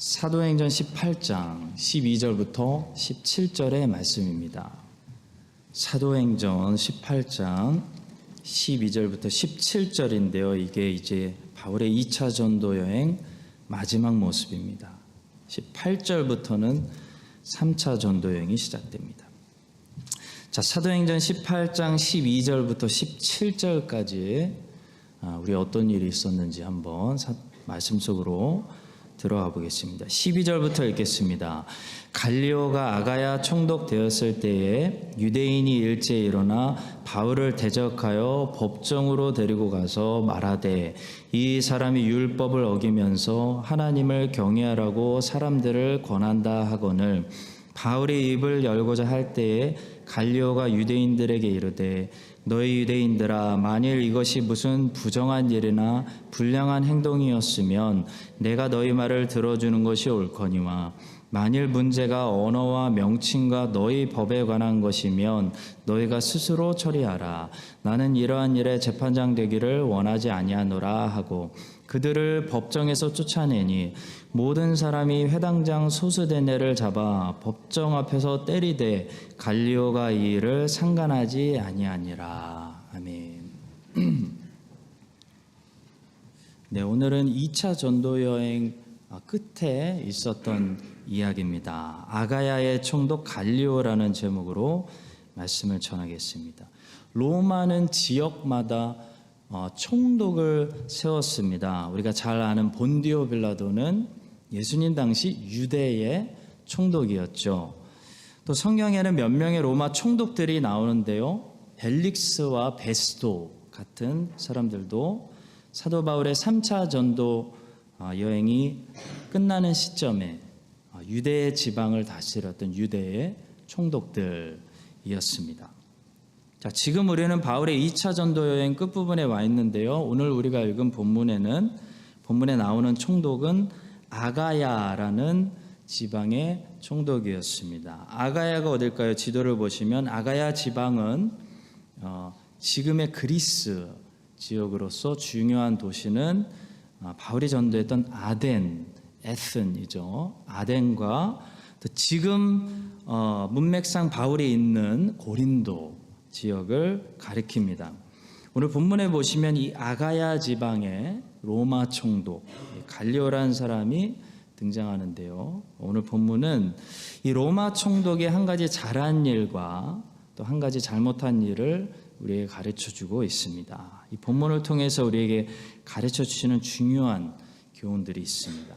사도행전 18장 12절부터 17절의 말씀입니다. 사도행전 18장 12절부터 17절인데요. 이게 이제 바울의 2차 전도 여행 마지막 모습입니다. 18절부터는 3차 전도 여행이 시작됩니다. 자, 사도행전 18장 12절부터 17절까지 우리 어떤 일이 있었는지 한번 말씀 속으로 들어가 보겠습니다. 12절부터 읽겠습니다. 갈리오가 아가야 총독되었을 때에 유대인이 일제히 일어나 바울을 대적하여 법정으로 데리고 가서 말하되 이 사람이 율법을 어기면서 하나님을 경외하라고 사람들을 권한다 하거늘 바울이 입을 열고자 할 때에 갈리오가 유대인들에게 이르되 너희 유대인들아, 만일 이것이 무슨 부정한 일이나 불량한 행동이었으면 내가 너희 말을 들어주는 것이 옳거니와 만일 문제가 언어와 명칭과 너희 법에 관한 것이면 너희가 스스로 처리하라. 나는 이러한 일에 재판장 되기를 원하지 아니하노라 하고 그들을 법정에서 쫓아내니 모든 사람이 회당장 소스데네를 잡아 법정 앞에서 때리되 갈리오가 이 일을 상관하지 아니하니라. 아멘. 네, 오늘은 2차 전도 여행 끝에 있었던 이야기입니다. 아가야의 총독 갈리오라는 제목으로 말씀을 전하겠습니다. 로마는 지역마다 총독을 세웠습니다. 우리가 잘 아는 본디오 빌라도는 예수님 당시 유대의 총독이었죠. 또 성경에는 몇 명의 로마 총독들이 나오는데요. 벨릭스와 베스도 같은 사람들도 사도 바울의 3차 전도 여행이 끝나는 시점에 유대 지방을 다스렸던 유대의 총독들이었습니다. 자, 지금 우리는 바울의 2차 전도 여행 끝부분에 와 있는데요. 오늘 우리가 읽은 본문에 나오는 총독은 아가야라는 지방의 총독이었습니다. 아가야가 어딜까요? 지도를 보시면 아가야 지방은 지금의 그리스 지역으로서 중요한 도시는 바울이 전도했던 아덴, 에센이죠. 아덴과 지금 문맥상 바울이 있는 고린도 지역을 가리킵니다. 오늘 본문에 보시면 이 아가야 지방의 로마 총독 갈리오라는 사람이 등장하는데요. 오늘 본문은 이 로마 총독의 한 가지 잘한 일과 또 한 가지 잘못한 일을 우리에게 가르쳐주고 있습니다. 이 본문을 통해서 우리에게 가르쳐주시는 중요한 교훈들이 있습니다.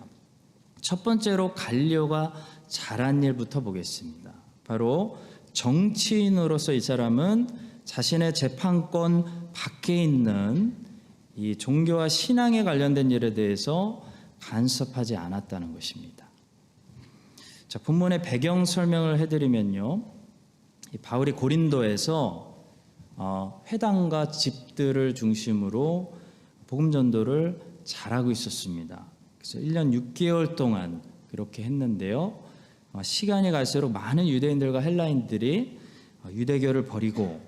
첫 번째로 갈리오가 잘한 일부터 보겠습니다. 바로 정치인으로서 이 사람은 자신의 재판권 밖에 있는 이 종교와 신앙에 관련된 일에 대해서 간섭하지 않았다는 것입니다. 자, 본문의 배경 설명을 해드리면요. 이 바울이 고린도에서 회당과 집들을 중심으로 복음 전도를 잘하고 있었습니다. 그래서 1년 6개월 동안 그렇게 했는데요. 시간이 갈수록 많은 유대인들과 헬라인들이 유대교를 버리고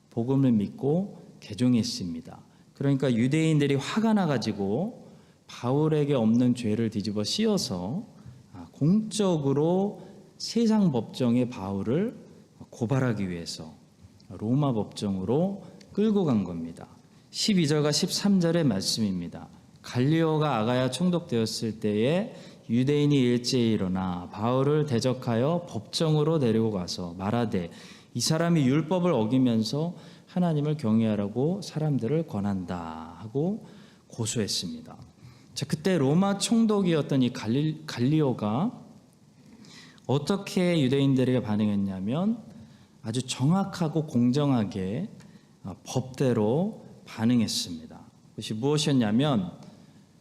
복음을 믿고 개종했습니다. 그러니까 유대인들이 화가 나가지고 바울에게 없는 죄를 뒤집어 씌워서 공적으로 세상 법정에 바울을 고발하기 위해서 로마 법정으로 끌고 간 겁니다. 12절과 13절의 말씀입니다. 갈리오가 아가야 총독되었을 때에 유대인이 일제히 일어나 바울을 대적하여 법정으로 데리고 가서 말하되 이 사람이 율법을 어기면서 하나님을 경외하라고 사람들을 권한다 하고 고소했습니다. 자, 그때 로마 총독이었던 이 갈리오가 어떻게 유대인들에게 반응했냐면 아주 정확하고 공정하게 법대로 반응했습니다. 그것이 무엇이었냐면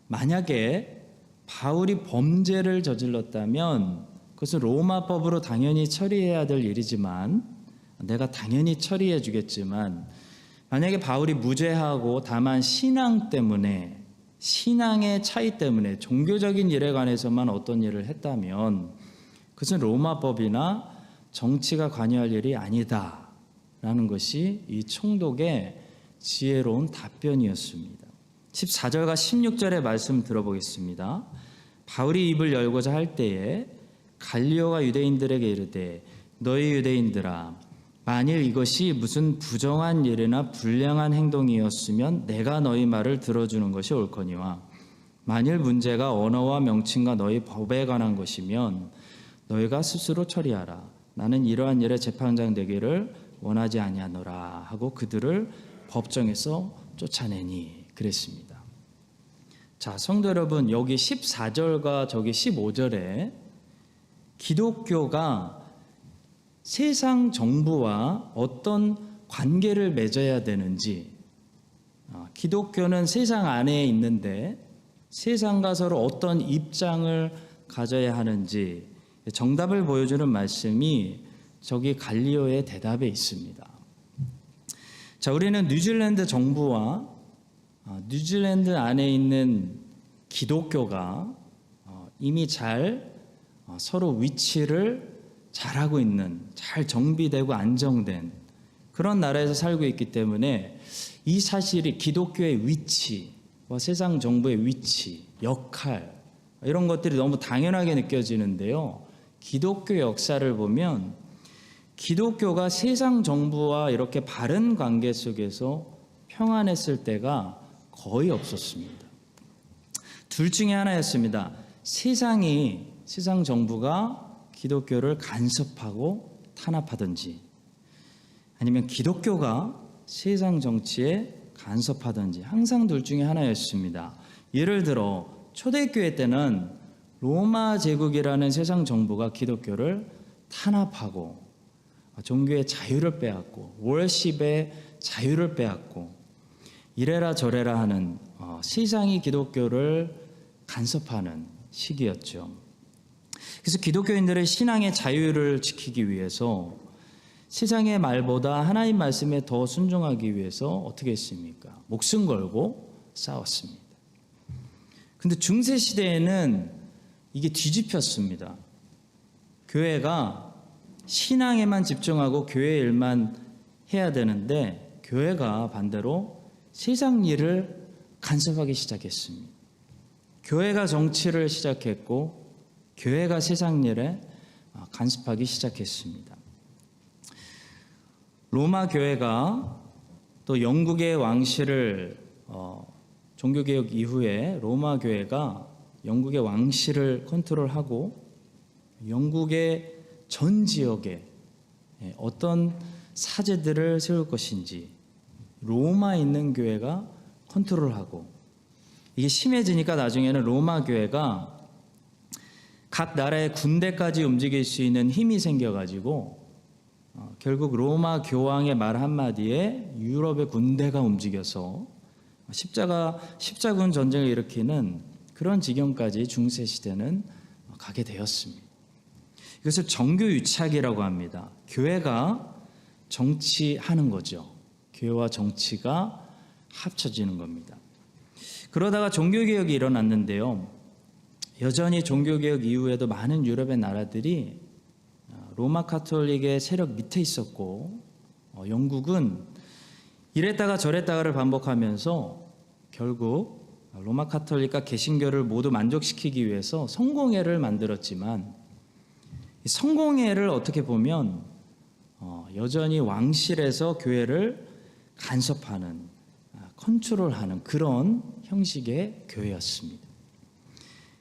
만약에 바울이 범죄를 저질렀다면 그것은 로마법으로 당연히 처리해야 될 일이지만 내가 당연히 처리해 주겠지만 만약에 바울이 무죄하고 다만 신앙 때문에 신앙의 차이 때문에 종교적인 일에 관해서만 어떤 일을 했다면 그것은 로마법이나 정치가 관여할 일이 아니다라는 것이 이 총독의 지혜로운 답변이었습니다. 14절과 16절의 말씀 들어보겠습니다. 바울이 입을 열고자 할 때에 갈리오가 유대인들에게 이르되 너희 유대인들아 만일 이것이 무슨 부정한 일이나 불량한 행동이었으면 내가 너희 말을 들어주는 것이 옳거니와 만일 문제가 언어와 명칭과 너희 법에 관한 것이면 너희가 스스로 처리하라. 나는 이러한 일에 재판장 되기를 원하지 아니하노라 하고 그들을 법정에서 쫓아내니 그랬습니다. 자, 성도 여러분, 여기 14절과 저기 15절에 기독교가 세상 정부와 어떤 관계를 맺어야 되는지, 기독교는 세상 안에 있는데 세상과 서로 어떤 입장을 가져야 하는지 정답을 보여주는 말씀이 저기 갈리오의 대답에 있습니다. 자, 우리는 뉴질랜드 정부와 뉴질랜드 안에 있는 기독교가 이미 잘 서로 위치를 잘하고 있는, 잘 정비되고 안정된 그런 나라에서 살고 있기 때문에 이 사실이 기독교의 위치와 세상 정부의 위치, 역할 이런 것들이 너무 당연하게 느껴지는데요. 기독교 역사를 보면 기독교가 세상 정부와 이렇게 바른 관계 속에서 평안했을 때가 거의 없었습니다. 둘 중에 하나였습니다. 세상 정부가 기독교를 간섭하고 탄압하든지 아니면 기독교가 세상 정치에 간섭하든지 항상 둘 중에 하나였습니다. 예를 들어 초대교회 때는 로마 제국이라는 세상 정부가 기독교를 탄압하고 종교의 자유를 빼앗고 월십의 자유를 빼앗고 이래라 저래라 하는 세상이 기독교를 간섭하는 시기였죠. 그래서 기독교인들의 신앙의 자유를 지키기 위해서 세상의 말보다 하나님 말씀에 더 순종하기 위해서 어떻게 했습니까? 목숨 걸고 싸웠습니다. 근데 중세 시대에는 이게 뒤집혔습니다. 교회가 신앙에만 집중하고 교회 일만 해야 되는데 교회가 반대로 세상 일을 간섭하기 시작했습니다. 교회가 정치를 시작했고 교회가 세상 일에 간섭하기 시작했습니다. 로마 교회가 또 영국의 왕실을 종교개혁 이후에 로마 교회가 영국의 왕실을 컨트롤하고 영국의 전 지역에 어떤 사제들을 세울 것인지 로마에 있는 교회가 컨트롤하고 이게 심해지니까 나중에는 로마 교회가 각 나라의 군대까지 움직일 수 있는 힘이 생겨가지고 결국 로마 교황의 말 한마디에 유럽의 군대가 움직여서 십자군 전쟁을 일으키는 그런 지경까지 중세 시대는 가게 되었습니다. 이것을 정교유착이라고 합니다. 교회가 정치하는 거죠. 교회와 정치가 합쳐지는 겁니다. 그러다가 종교개혁이 일어났는데요. 여전히 종교개혁 이후에도 많은 유럽의 나라들이 로마 카톨릭의 세력 밑에 있었고 영국은 이랬다가 저랬다가를 반복하면서 결국 로마 카톨릭과 개신교를 모두 만족시키기 위해서 성공회를 만들었지만 이 성공회를 어떻게 보면 여전히 왕실에서 교회를 간섭하는 컨트롤하는 그런 형식의 교회였습니다.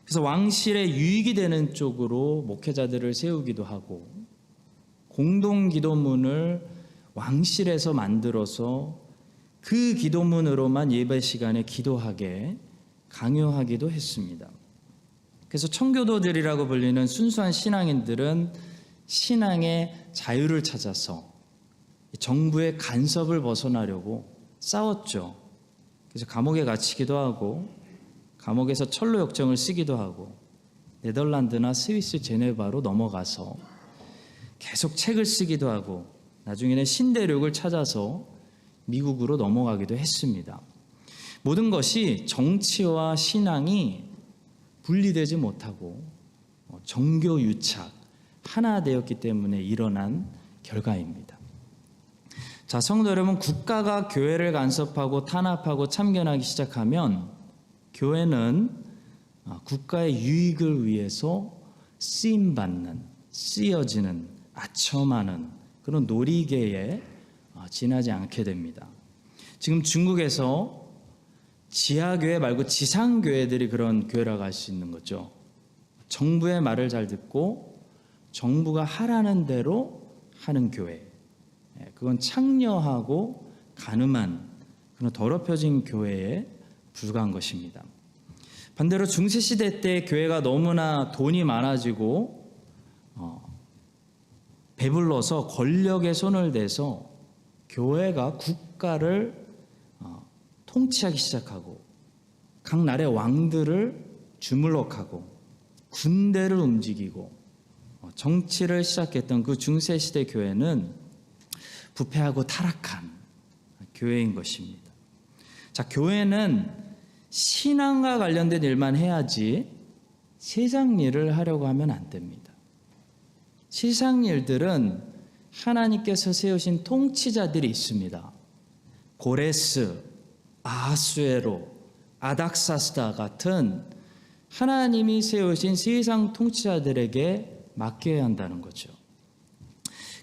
그래서 왕실에 유익이 되는 쪽으로 목회자들을 세우기도 하고 공동기도문을 왕실에서 만들어서 그 기도문으로만 예배 시간에 기도하게 강요하기도 했습니다. 그래서 청교도들이라고 불리는 순수한 신앙인들은 신앙의 자유를 찾아서 정부의 간섭을 벗어나려고 싸웠죠. 그래서 감옥에 갇히기도 하고 감옥에서 철로 역정을 쓰기도 하고 네덜란드나 스위스 제네바로 넘어가서 계속 책을 쓰기도 하고 나중에는 신대륙을 찾아서 미국으로 넘어가기도 했습니다. 모든 것이 정치와 신앙이 분리되지 못하고 정교유착 하나 되었기 때문에 일어난 결과입니다. 자, 성도 여러분, 국가가 교회를 간섭하고 탄압하고 참견하기 시작하면 교회는 국가의 유익을 위해서 쓰임받는, 쓰여지는, 아첨하는 그런 놀이개에 지나지 않게 됩니다. 지금 중국에서 지하교회 말고 지상교회들이 그런 교회라고 할 수 있는 거죠. 정부의 말을 잘 듣고 정부가 하라는 대로 하는 교회. 그건 창녀하고 가늠한 그런 더럽혀진 교회에 불과한 것입니다. 반대로 중세시대 때 교회가 너무나 돈이 많아지고 배불러서 권력에 손을 대서 교회가 국가를 통치하기 시작하고 각 나라의 왕들을 주물럭하고 군대를 움직이고 정치를 시작했던 그 중세시대 교회는 부패하고 타락한 교회인 것입니다. 자, 교회는 신앙과 관련된 일만 해야지 세상 일을 하려고 하면 안 됩니다. 세상 일들은 하나님께서 세우신 통치자들이 있습니다. 고레스, 아하수에로, 아닥사스다 같은 하나님이 세우신 세상 통치자들에게 맡겨야 한다는 거죠.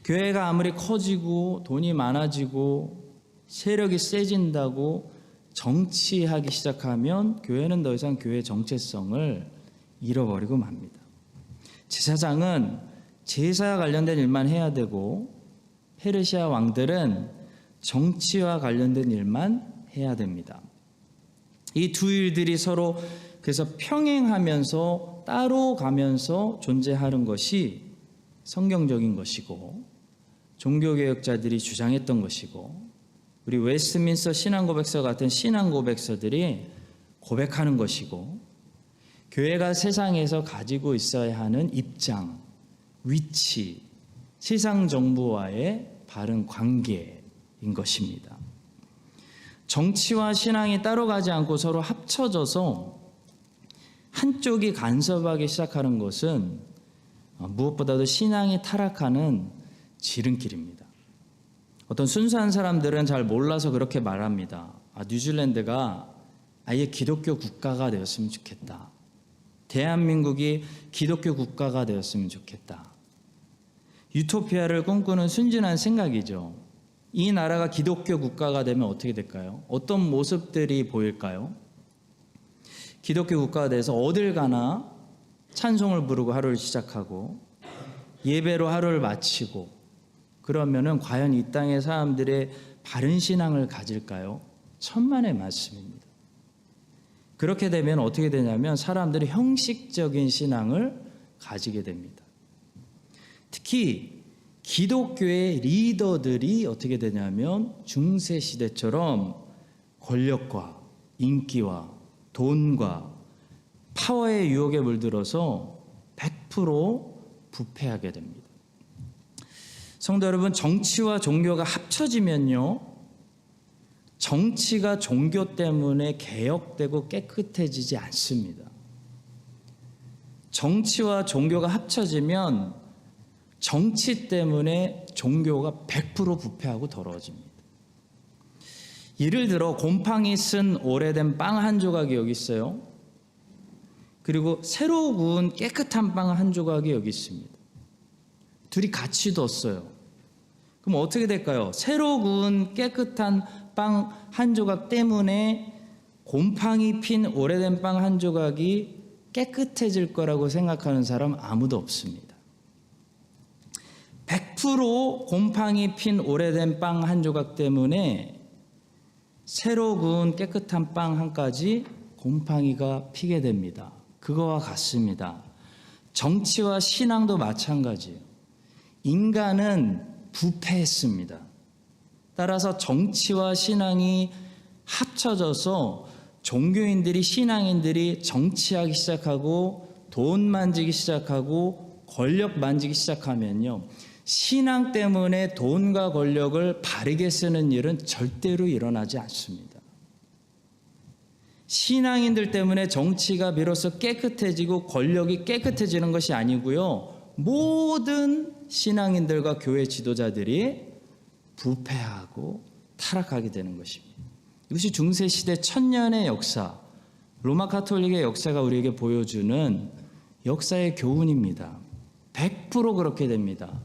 교회가 아무리 커지고 돈이 많아지고 세력이 세진다고 정치하기 시작하면 교회는 더 이상 교회의 정체성을 잃어버리고 맙니다. 제사장은 제사와 관련된 일만 해야 되고 페르시아 왕들은 정치와 관련된 일만 해야 됩니다. 이 두 일들이 서로 그래서 평행하면서 따로 가면서 존재하는 것이 성경적인 것이고 종교개혁자들이 주장했던 것이고 우리 웨스트민스터 신앙고백서 같은 신앙고백서들이 고백하는 것이고 교회가 세상에서 가지고 있어야 하는 입장, 위치, 세상 정부와의 바른 관계인 것입니다. 정치와 신앙이 따로 가지 않고 서로 합쳐져서 한쪽이 간섭하기 시작하는 것은 무엇보다도 신앙이 타락하는 지름길입니다. 어떤 순수한 사람들은 잘 몰라서 그렇게 말합니다. 뉴질랜드가 아예 기독교 국가가 되었으면 좋겠다. 대한민국이 기독교 국가가 되었으면 좋겠다. 유토피아를 꿈꾸는 순진한 생각이죠. 이 나라가 기독교 국가가 되면 어떻게 될까요? 어떤 모습들이 보일까요? 기독교 국가가 돼서 어딜 가나 찬송을 부르고 하루를 시작하고 예배로 하루를 마치고 그러면은 과연 이 땅의 사람들의 바른 신앙을 가질까요? 천만의 말씀입니다. 그렇게 되면 어떻게 되냐면 사람들이 형식적인 신앙을 가지게 됩니다. 특히 기독교의 리더들이 어떻게 되냐면 중세시대처럼 권력과 인기와 돈과 파워의 유혹에 물들어서 100% 부패하게 됩니다. 성도 여러분, 정치와 종교가 합쳐지면요, 정치가 종교 때문에 개혁되고 깨끗해지지 않습니다. 정치와 종교가 합쳐지면 정치 때문에 종교가 100% 부패하고 더러워집니다. 예를 들어 곰팡이 쓴 오래된 빵 한 조각이 여기 있어요. 그리고 새로 구운 깨끗한 빵 한 조각이 여기 있습니다. 둘이 같이 뒀어요. 그럼 어떻게 될까요? 새로 구운 깨끗한 빵 한 조각 때문에 곰팡이 핀 오래된 빵 한 조각이 깨끗해질 거라고 생각하는 사람 아무도 없습니다. 100% 곰팡이 핀 오래된 빵 한 조각 때문에 새로 구운 깨끗한 빵 한 가지 곰팡이가 피게 됩니다. 그거와 같습니다. 정치와 신앙도 마찬가지예요. 인간은 부패했습니다. 따라서 정치와 신앙이 합쳐져서 종교인들이 신앙인들이 정치하기 시작하고 돈 만지기 시작하고 권력 만지기 시작하면요, 신앙 때문에 돈과 권력을 바르게 쓰는 일은 절대로 일어나지 않습니다. 신앙인들 때문에 정치가 비로소 깨끗해지고 권력이 깨끗해지는 것이 아니고요, 모든 신앙인들과 교회 지도자들이 부패하고 타락하게 되는 것입니다. 이것이 중세시대 1000년의 역사, 로마 가톨릭의 역사가 우리에게 보여주는 역사의 교훈입니다. 100% 그렇게 됩니다.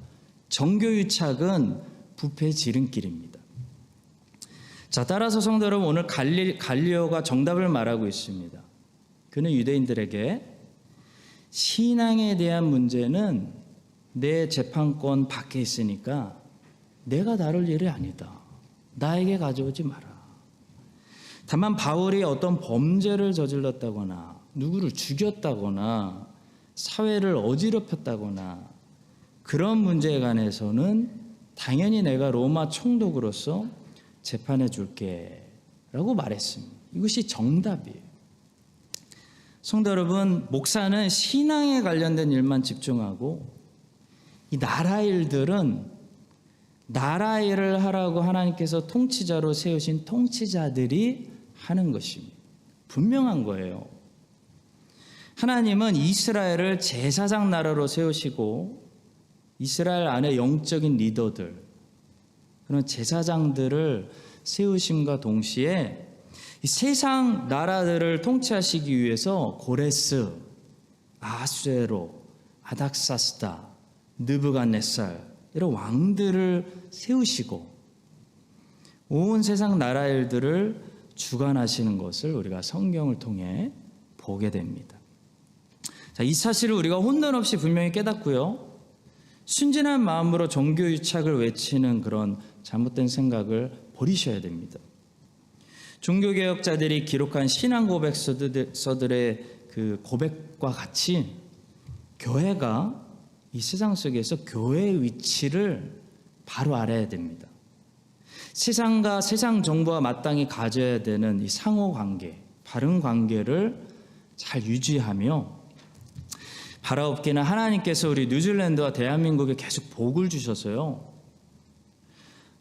정교유착은 부패의 지름길입니다. 자, 따라서 성도 여러분, 오늘 갈리오가 정답을 말하고 있습니다. 그는 유대인들에게 신앙에 대한 문제는 내 재판권 밖에 있으니까 내가 다룰 일이 아니다. 나에게 가져오지 마라. 다만 바울이 어떤 범죄를 저질렀다거나 누구를 죽였다거나 사회를 어지럽혔다거나 그런 문제에 관해서는 당연히 내가 로마 총독으로서 재판해 줄게 라고 말했습니다. 이것이 정답이에요. 성도 여러분, 목사는 신앙에 관련된 일만 집중하고 이 나라 일들은 나라 일을 하라고 하나님께서 통치자로 세우신 통치자들이 하는 것입니다. 분명한 거예요. 하나님은 이스라엘을 제사장 나라로 세우시고 이스라엘 안에 영적인 리더들, 그런 제사장들을 세우심과 동시에 이 세상 나라들을 통치하시기 위해서 고레스, 아수에로, 아닥사스다, 느부갓네살 이런 왕들을 세우시고 온 세상 나라 일들을 주관하시는 것을 우리가 성경을 통해 보게 됩니다. 자, 이 사실을 우리가 혼돈 없이 분명히 깨닫고요. 순진한 마음으로 종교유착을 외치는 그런 잘못된 생각을 버리셔야 됩니다. 종교개혁자들이 기록한 신앙 고백서들의 그 고백과 같이 교회가 이 세상 속에서 교회의 위치를 바로 알아야 됩니다. 세상과 세상 정부와 마땅히 가져야 되는 이 상호관계, 바른 관계를 잘 유지하며 바라옵기는 하나님께서 우리 뉴질랜드와 대한민국에 계속 복을 주셔서요.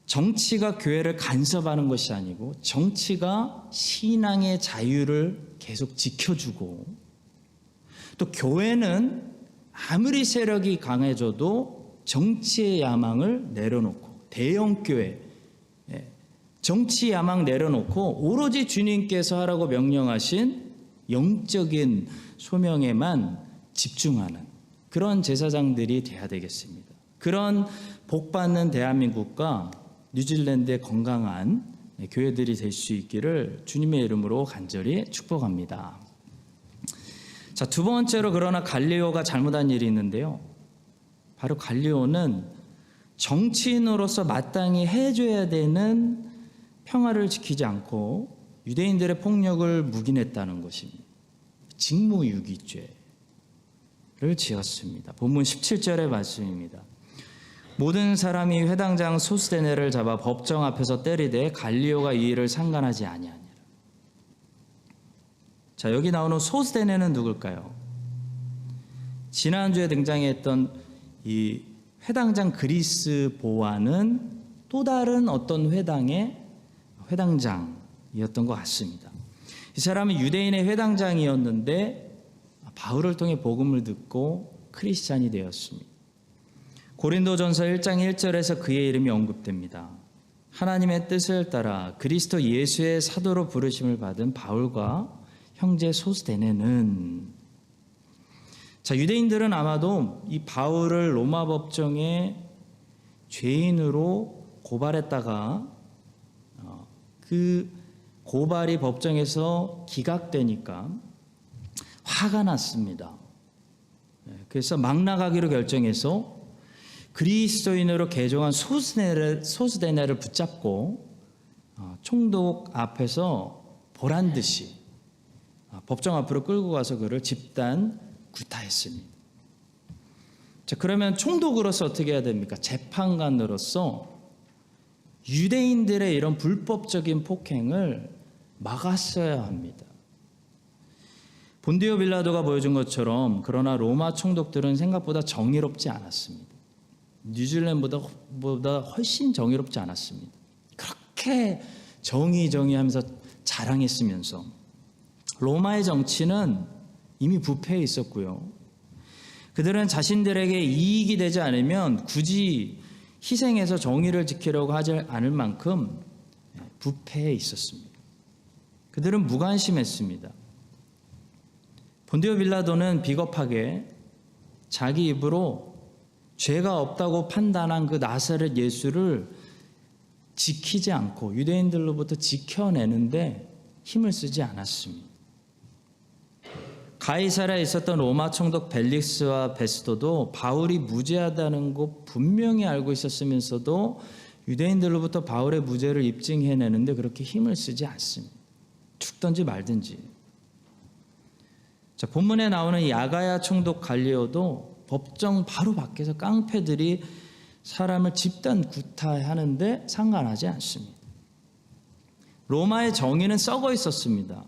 정치가 교회를 간섭하는 것이 아니고 정치가 신앙의 자유를 계속 지켜주고 또 교회는 아무리 세력이 강해져도 정치의 야망을 내려놓고 대형교회, 정치 야망 내려놓고 오로지 주님께서 하라고 명령하신 영적인 소명에만 집중하는 그런 제사장들이 돼야 되겠습니다. 그런 복받는 대한민국과 뉴질랜드의 건강한 교회들이 될 수 있기를 주님의 이름으로 간절히 축복합니다. 자, 두 번째로 그러나 갈리오가 잘못한 일이 있는데요. 바로 갈리오는 정치인으로서 마땅히 해줘야 되는 평화를 지키지 않고 유대인들의 폭력을 묵인했다는 것입니다. 직무유기죄를 지었습니다. 본문 17절의 말씀입니다. 모든 사람이 회당장 소스데네를 잡아 법정 앞에서 때리되 갈리오가 이 일을 상관하지 아니하니라. 자, 여기 나오는 소스데네는 누굴까요? 지난주에 등장했던 이 회당장 그리스보와는 또 다른 어떤 회당의 회당장이었던 것 같습니다. 이 사람은 유대인의 회당장이었는데 바울을 통해 복음을 듣고 크리스찬이 되었습니다. 고린도전서 1장 1절에서 그의 이름이 언급됩니다. 하나님의 뜻을 따라 그리스도 예수의 사도로 부르심을 받은 바울과 형제 소스데네는, 자, 유대인들은 아마도 이 바울을 로마 법정에 죄인으로 고발했다가 그 고발이 법정에서 기각되니까 화가 났습니다. 그래서 막 나가기로 결정해서 그리스도인으로 개종한 소스데네를 붙잡고 총독 앞에서 보란듯이 법정 앞으로 끌고 가서 그를 집단 구타했습니다. 자, 그러면 총독으로서 어떻게 해야 됩니까? 재판관으로서 유대인들의 이런 불법적인 폭행을 막았어야 합니다. 본디오 빌라도가 보여준 것처럼 그러나 로마 총독들은 생각보다 정의롭지 않았습니다. 뉴질랜드보다 훨씬 정의롭지 않았습니다. 그렇게 정의하면서 자랑했으면서 로마의 정치는 이미 부패해 있었고요. 그들은 자신들에게 이익이 되지 않으면 굳이 희생해서 정의를 지키려고 하지 않을 만큼 부패해 있었습니다. 그들은 무관심했습니다. 본디오 빌라도는 비겁하게 자기 입으로 죄가 없다고 판단한 그 나사렛 예수를 지키지 않고 유대인들로부터 지켜내는데 힘을 쓰지 않았습니다. 가이사랴에 있었던 로마 총독 벨릭스와 베스도도 바울이 무죄하다는 거 분명히 알고 있었으면서도 유대인들로부터 바울의 무죄를 입증해내는데 그렇게 힘을 쓰지 않습니다. 죽든지 말든지. 자, 본문에 나오는 이 아가야 총독 갈리오도 법정 바로 밖에서 깡패들이 사람을 집단 구타하는데 상관하지 않습니다. 로마의 정의는 썩어 있었습니다.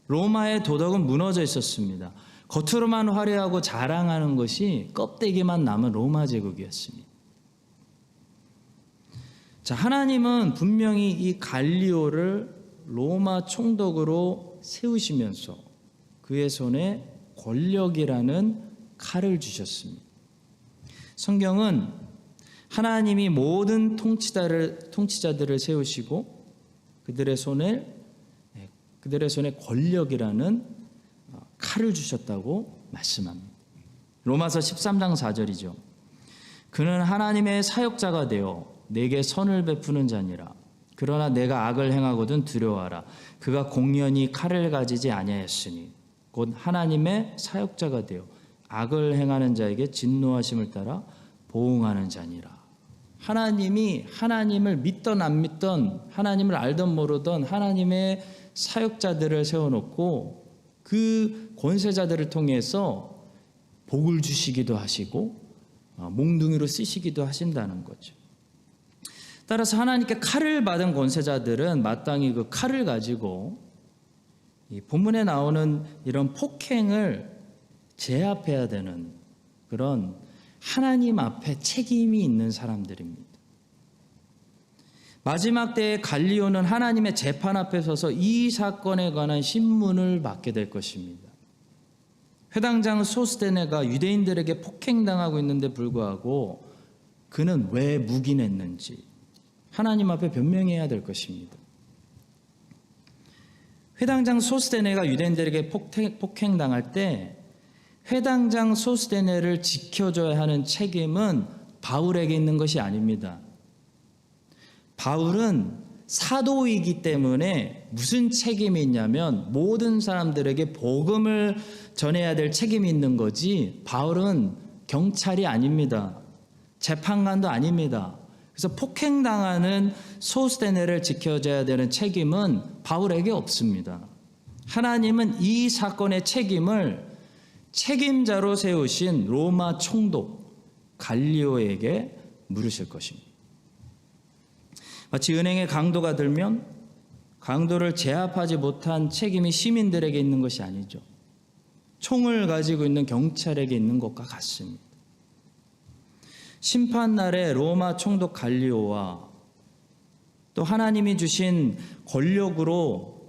로마의 도덕은 무너져 있었습니다. 겉으로만 화려하고 자랑하는 것이 껍데기만 남은 로마 제국이었습니다. 자, 하나님은 분명히 이 갈리오를 로마 총독으로 세우시면서 그의 손에 권력이라는 칼을 주셨습니다. 성경은 하나님이 모든 통치자들을 세우시고 그들의 손에 권력이라는 칼을 주셨다고 말씀합니다. 로마서 13장 4절이죠. 그는 하나님의 사역자가 되어 내게 선을 베푸는 자니라. 그러나 내가 악을 행하거든 두려워하라. 그가 공연히 칼을 가지지 아니하였으니 곧 하나님의 사역자가 되어 악을 행하는 자에게 진노하심을 따라 보응하는 자니라. 하나님이 하나님을 믿던 안 믿던, 하나님을 알던 모르던 하나님의 사역자들을 세워놓고 그 권세자들을 통해서 복을 주시기도 하시고 몽둥이로 쓰시기도 하신다는 거죠. 따라서 하나님께 칼을 받은 권세자들은 마땅히 그 칼을 가지고 이 본문에 나오는 이런 폭행을 제압해야 되는 그런 하나님 앞에 책임이 있는 사람들입니다. 마지막 때에 갈리오는 하나님의 재판 앞에 서서 이 사건에 관한 신문을 받게 될 것입니다. 회당장 소스데네가 유대인들에게 폭행당하고 있는데 불구하고 그는 왜 묵인했는지 하나님 앞에 변명해야 될 것입니다. 회당장 소스데네가 유대인들에게 폭행당할 때 회당장 소스데네를 지켜줘야 하는 책임은 바울에게 있는 것이 아닙니다. 바울은 사도이기 때문에 무슨 책임이 있냐면 모든 사람들에게 복음을 전해야 될 책임이 있는 거지, 바울은 경찰이 아닙니다. 재판관도 아닙니다. 그래서 폭행당하는 소스데네를 지켜줘야 되는 책임은 바울에게 없습니다. 하나님은 이 사건의 책임을 책임자로 세우신 로마 총독 갈리오에게 물으실 것입니다. 마치 은행의 강도가 들면 강도를 제압하지 못한 책임이 시민들에게 있는 것이 아니죠. 총을 가지고 있는 경찰에게 있는 것과 같습니다. 심판날에 로마 총독 갈리오와 또 하나님이 주신 권력으로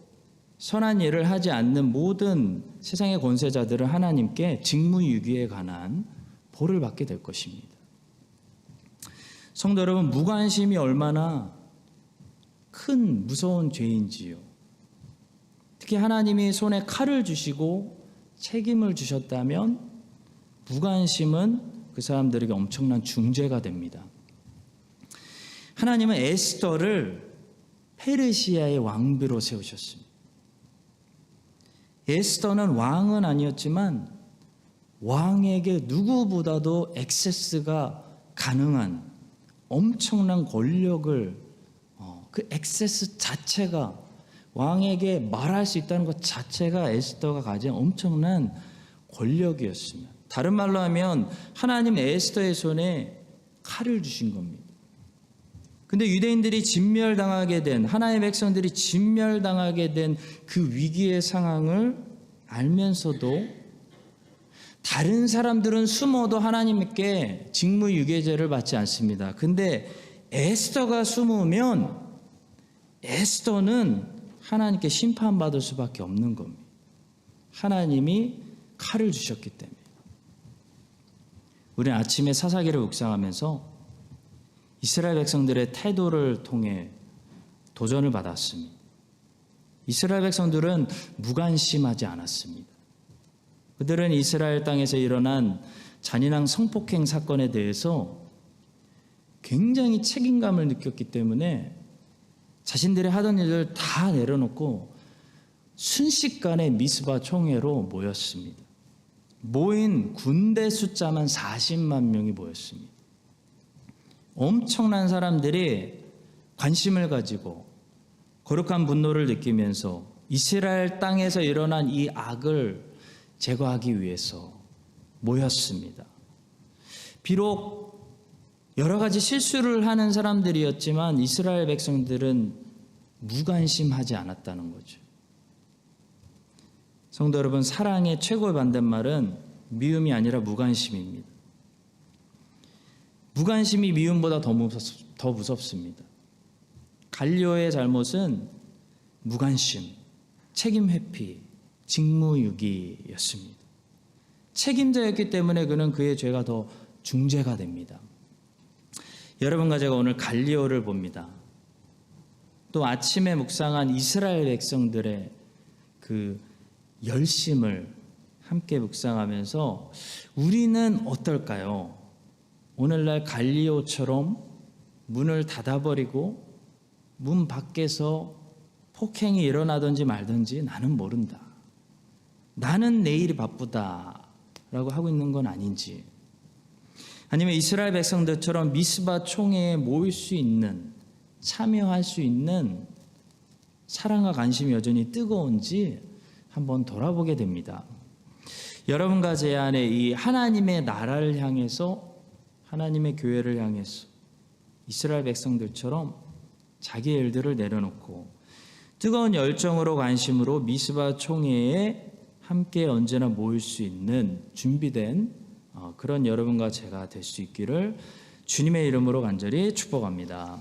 선한 일을 하지 않는 모든 세상의 권세자들은 하나님께 직무유기에 관한 벌을 받게 될 것입니다. 성도 여러분, 무관심이 얼마나 큰 무서운 죄인지요. 특히 하나님이 손에 칼을 주시고 책임을 주셨다면 무관심은 그 사람들에게 엄청난 중죄가 됩니다. 하나님은 에스더를 페르시아의 왕비로 세우셨습니다. 에스더는 왕은 아니었지만 왕에게 누구보다도 액세스가 가능한 엄청난 권력을, 그 액세스 자체가, 왕에게 말할 수 있다는 것 자체가 에스더가 가진 엄청난 권력이었습니다. 다른 말로 하면 하나님 에스더의 손에 칼을 주신 겁니다. 근데 유대인들이 진멸당하게 된, 하나님의 백성들이 진멸당하게 된 그 위기의 상황을 알면서도 다른 사람들은 숨어도 하나님께 직무유기죄를 받지 않습니다. 근데 에스더가 숨으면 에스더는 하나님께 심판받을 수밖에 없는 겁니다. 하나님이 칼을 주셨기 때문에. 우리는 아침에 사사기를 묵상하면서 이스라엘 백성들의 태도를 통해 도전을 받았습니다. 이스라엘 백성들은 무관심하지 않았습니다. 그들은 이스라엘 땅에서 일어난 잔인한 성폭행 사건에 대해서 굉장히 책임감을 느꼈기 때문에 자신들이 하던 일을 다 내려놓고 순식간에 미스바 총회로 모였습니다. 모인 군대 숫자만 40만 명이 모였습니다. 엄청난 사람들이 관심을 가지고 거룩한 분노를 느끼면서 이스라엘 땅에서 일어난 이 악을 제거하기 위해서 모였습니다. 비록 여러 가지 실수를 하는 사람들이었지만 이스라엘 백성들은 무관심하지 않았다는 거죠. 성도 여러분, 사랑의 최고의 반대말은 미움이 아니라 무관심입니다. 무관심이 미움보다 더 무섭습니다. 갈리오의 잘못은 무관심, 책임 회피, 직무유기였습니다. 책임자였기 때문에 그는 그의 죄가 더 중죄가 됩니다. 여러분과 제가 오늘 갈리오를 봅니다. 또 아침에 묵상한 이스라엘 백성들의 그 열심을 함께 묵상하면서 우리는 어떨까요? 오늘날 갈리오처럼 문을 닫아버리고 문 밖에서 폭행이 일어나든지 말든지 나는 모른다. 나는 내일이 바쁘다 라고 하고 있는 건 아닌지, 아니면 이스라엘 백성들처럼 미스바 총회에 모일 수 있는, 참여할 수 있는 사랑과 관심이 여전히 뜨거운지 한번 돌아보게 됩니다. 여러분과 제 안에 이 하나님의 나라를 향해서, 하나님의 교회를 향해서 이스라엘 백성들처럼 자기의 일들을 내려놓고 뜨거운 열정으로 관심으로 미스바 총회에 함께 언제나 모일 수 있는 준비된 그런 여러분과 제가 될 수 있기를 주님의 이름으로 간절히 축복합니다.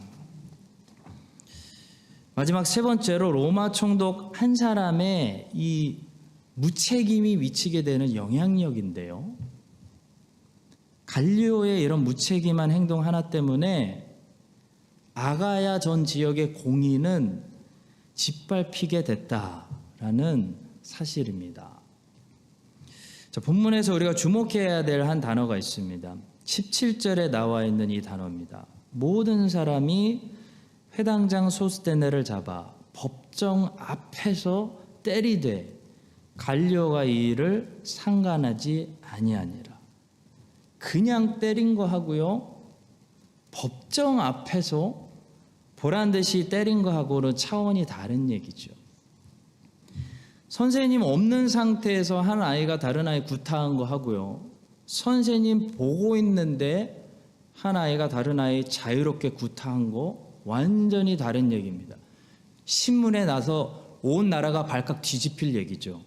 마지막 세 번째로 로마 총독 한 사람의 이 무책임이 미치게 되는 영향력인데요. 갈리오의 이런 무책임한 행동 하나 때문에 아가야 전 지역의 공의는 짓밟히게 됐다라는 사실입니다. 자, 본문에서 우리가 주목해야 될 한 단어가 있습니다. 17절에 나와 있는 이 단어입니다. 모든 사람이 회당장 소스테네를 잡아 법정 앞에서 때리되 갈리오가 이 일을 상관하지 아니하니라. 그냥 때린 거 하고요, 법정 앞에서 보란 듯이 때린 거 하고는 차원이 다른 얘기죠. 선생님 없는 상태에서 한 아이가 다른 아이 구타한 거 하고요, 선생님 보고 있는데 한 아이가 다른 아이 자유롭게 구타한 거 완전히 다른 얘기입니다. 신문에 나서 온 나라가 발칵 뒤집힐 얘기죠.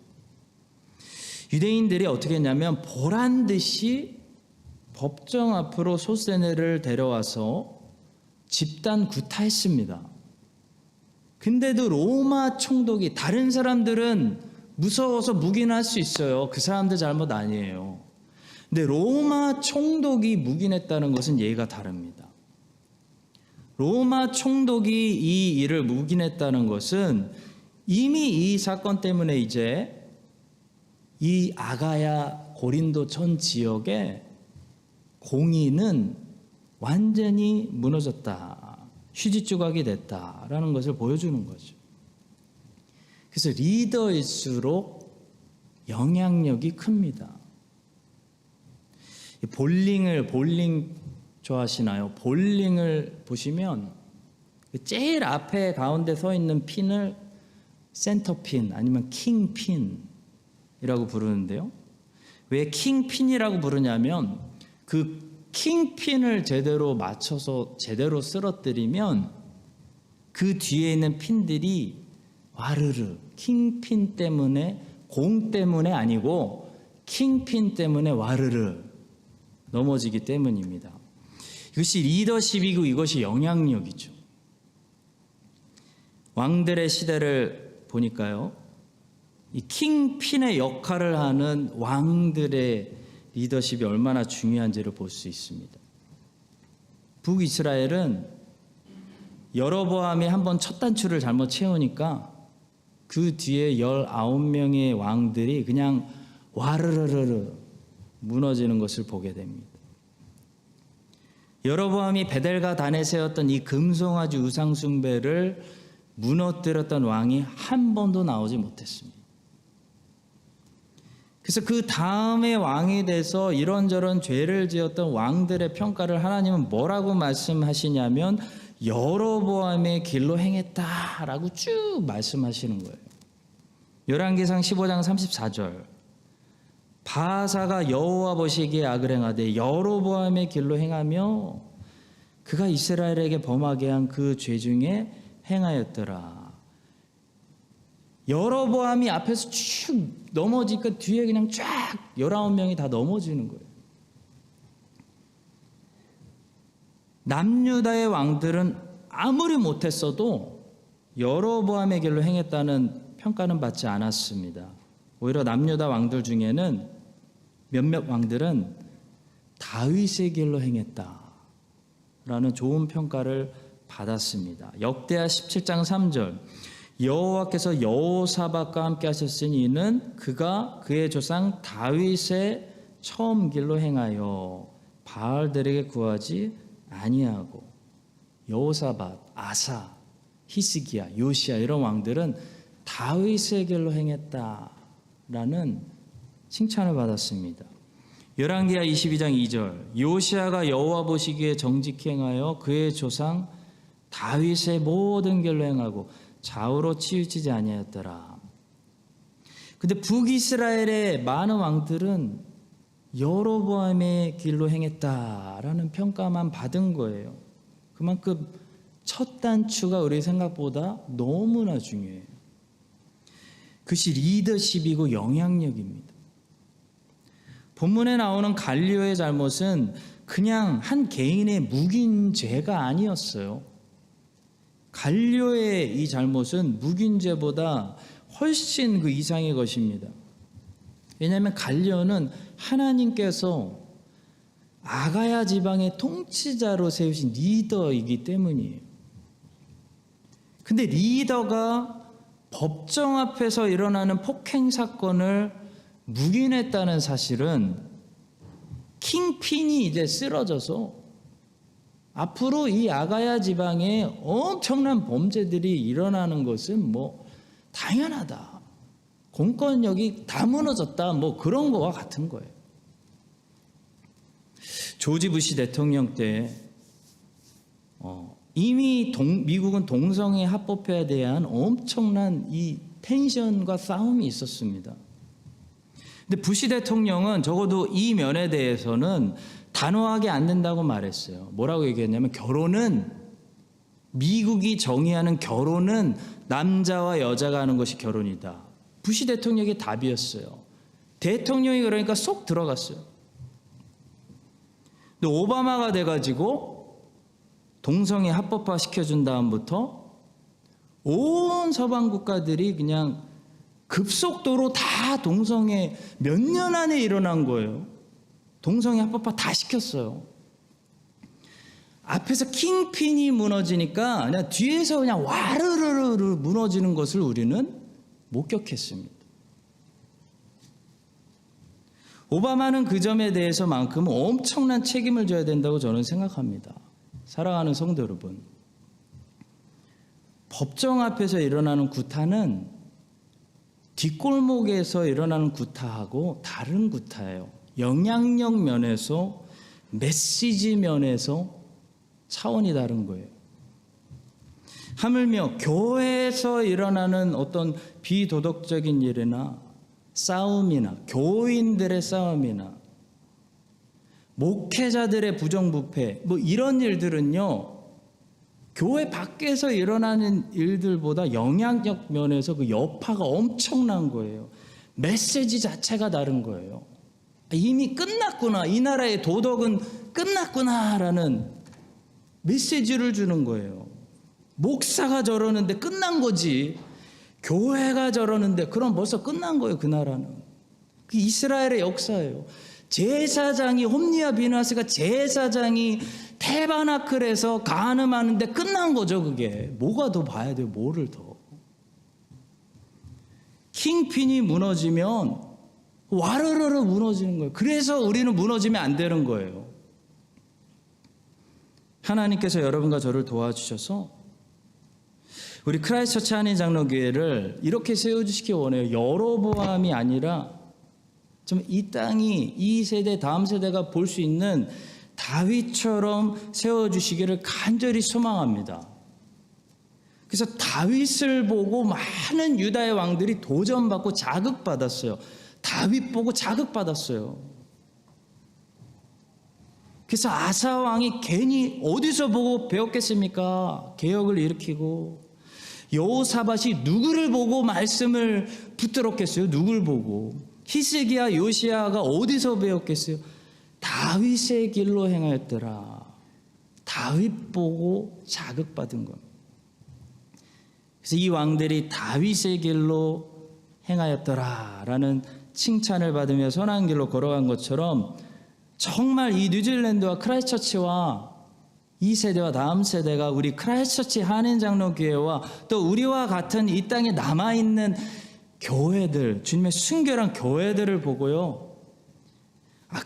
유대인들이 어떻게 했냐면 보란 듯이 법정 앞으로 소스테네를 데려와서 집단 구타했습니다. 근데도 로마 총독이, 다른 사람들은 무서워서 묵인할 수 있어요. 그 사람들 잘못 아니에요. 근데 로마 총독이 묵인했다는 것은 예의가 다릅니다. 로마 총독이 이 일을 묵인했다는 것은 이미 이 사건 때문에 이제 이 아가야 고린도 전 지역의 공의는 완전히 무너졌다, 휴지 조각이 됐다라는 것을 보여주는 거죠. 그래서 리더일수록 영향력이 큽니다. 볼링 좋아하시나요? 볼링을 보시면 제일 앞에 가운데 서 있는 핀을 센터핀 아니면 킹핀이라고 부르는데요. 왜 킹핀이라고 부르냐면 그 킹핀을 제대로 맞춰서 제대로 쓰러뜨리면 그 뒤에 있는 핀들이 와르르, 킹핀 때문에, 공 때문에 아니고 킹핀 때문에 와르르 넘어지기 때문입니다. 이것이 리더십이고 이것이 영향력이죠. 왕들의 시대를 보니까요, 이 킹핀의 역할을 하는 왕들의 리더십이 얼마나 중요한지를 볼 수 있습니다. 북이스라엘은 여로보암이 한번 첫 단추를 잘못 채우니까 그 뒤에 19명의 왕들이 그냥 와르르르 무너지는 것을 보게 됩니다. 여로보암이 베델과 단에 세웠던 이 금송아지 우상 숭배를 무너뜨렸던 왕이 한 번도 나오지 못했습니다. 그래서 그 다음에 왕이 돼서 이런저런 죄를 지었던 왕들의 평가를 하나님은 뭐라고 말씀하시냐면 여로보암의 길로 행했다라고 쭉 말씀하시는 거예요. 열왕기상 15장 34절 바하사가 여호와 보시기에 악을 행하되 여로보암의 길로 행하며 그가 이스라엘에게 범하게 한 그 죄 중에 행하였더라. 여로보암이 앞에서 쭉 넘어지니까 뒤에 그냥 쫙 19명이 다 넘어지는 거예요. 남유다의 왕들은 아무리 못했어도 여로보암의 길로 행했다는 평가는 받지 않았습니다. 오히려 남유다 왕들 중에는 몇몇 왕들은 다윗의 길로 행했다라는 좋은 평가를 받았습니다. 역대하 17장 3절 여호와께서 여호사밧과 함께 하셨으니 이는 그가 그의 조상 다윗의 처음 길로 행하여 바알들에게 구하지 아니하고 여호사밧, 아사, 히스기야, 요시야 이런 왕들은 다윗의 길로 행했다라는 칭찬을 받았습니다. 열왕기하 22장 2절 요시야가 여호와 보시기에 정직히 행하여 그의 조상 다윗의 모든 길로 행하고 좌우로 치우치지 아니하였더라. 근데 북이스라엘의 많은 왕들은 여로보암의 길로 행했다라는 평가만 받은 거예요. 그만큼 첫 단추가 우리 생각보다 너무나 중요해요. 그것이 리더십이고 영향력입니다. 본문에 나오는 갈리오의 잘못은 그냥 한 개인의 묵인 죄가 아니었어요. 갈리오의 이 잘못은 묵인 죄보다 훨씬 그 이상의 것입니다. 왜냐하면 갈리오는 하나님께서 아가야 지방의 통치자로 세우신 리더이기 때문이에요. 근데 리더가 법정 앞에서 일어나는 폭행 사건을 묵인했다는 사실은 킹핀이 이제 쓰러져서 앞으로 이 아가야 지방에 엄청난 범죄들이 일어나는 것은 뭐 당연하다. 공권력이 다 무너졌다. 뭐 그런 거와 같은 거예요. 조지 부시 대통령 때 이미 미국은 동성애 합법화에 대한 엄청난 이 텐션과 싸움이 있었습니다. 근데 부시 대통령은 적어도 이 면에 대해서는 단호하게 안 된다고 말했어요. 뭐라고 얘기했냐면 결혼은 미국이 정의하는 결혼은 남자와 여자가 하는 것이 결혼이다. 부시 대통령의 답이었어요. 대통령이 그러니까 쏙 들어갔어요. 근데 오바마가 돼가지고 동성애 합법화 시켜준 다음부터 온 서방 국가들이 그냥 급속도로 다 동성애 몇 년 안에 일어난 거예요. 동성애 합법화 다 시켰어요. 앞에서 킹핀이 무너지니까 그냥 뒤에서 그냥 와르르르 무너지는 것을 우리는 목격했습니다. 오바마는 그 점에 대해서만큼은 엄청난 책임을 져야 된다고 저는 생각합니다. 사랑하는 성도 여러분, 법정 앞에서 일어나는 구타는 뒷골목에서 일어나는 구타하고 다른 구타예요. 영향력 면에서, 메시지 면에서 차원이 다른 거예요. 하물며 교회에서 일어나는 어떤 비도덕적인 일이나 싸움이나 교인들의 싸움이나 목회자들의 부정부패 뭐 이런 일들은요, 교회 밖에서 일어나는 일들보다 영향력 면에서 그 여파가 엄청난 거예요. 메시지 자체가 다른 거예요. 이미 끝났구나, 이 나라의 도덕은 끝났구나라는 메시지를 주는 거예요. 목사가 저러는데 끝난 거지, 교회가 저러는데 그럼 벌써 끝난 거예요. 그 나라는 그 이스라엘의 역사예요. 제사장이 홈리와 비나스가 제사장이 테바나클에서 간음하는데 끝난 거죠. 그게 뭐가 더 봐야 돼요? 뭐를 더. 킹핀이 무너지면 와르르르 무너지는 거예요. 그래서 우리는 무너지면 안 되는 거예요. 하나님께서 여러분과 저를 도와주셔서 우리 크라이스트처치 한인장로교회를 이렇게 세워주시기 원해요. 여로보암이 아니라 좀 이 땅이 이 세대 다음 세대가 볼 수 있는 다윗처럼 세워주시기를 간절히 소망합니다. 그래서 다윗을 보고 많은 유다의 왕들이 도전받고 자극받았어요. 다윗 보고 자극받았어요. 그래서 아사 왕이 괜히 어디서 보고 배웠겠습니까? 개혁을 일으키고. 여호사밧이 누구를 보고 말씀을 붙들었겠어요? 누굴 보고? 히스기야 요시야가 어디서 배웠겠어요? 다윗의 길로 행하였더라. 다윗 보고 자극받은 겁니다. 그래서 이 왕들이 다윗의 길로 행하였더라라는 칭찬을 받으며 선한 길로 걸어간 것처럼 정말 이 뉴질랜드와 크라이스트처치와 이 세대와 다음 세대가 우리 크라이스트처치 한인장로교회와 또 우리와 같은 이 땅에 남아있는 교회들, 주님의 순결한 교회들을 보고요.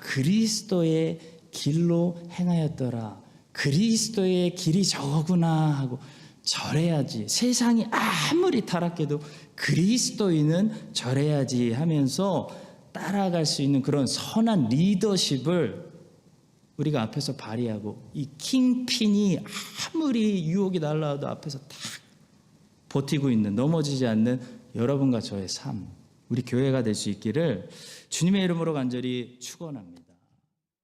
그리스도의 길로 행하였더라. 그리스도의 길이 저거구나 하고 절해야지. 세상이 아무리 타락해도 그리스도인은 절해야지 하면서 따라갈 수 있는 그런 선한 리더십을 우리가 앞에서 발휘하고 이 킹핀이 아무리 유혹이 날라와도 앞에서 딱 버티고 있는 넘어지지 않는 여러분과 저의 삶, 우리 교회가 될 수 있기를 주님의 이름으로 간절히 축원합니다.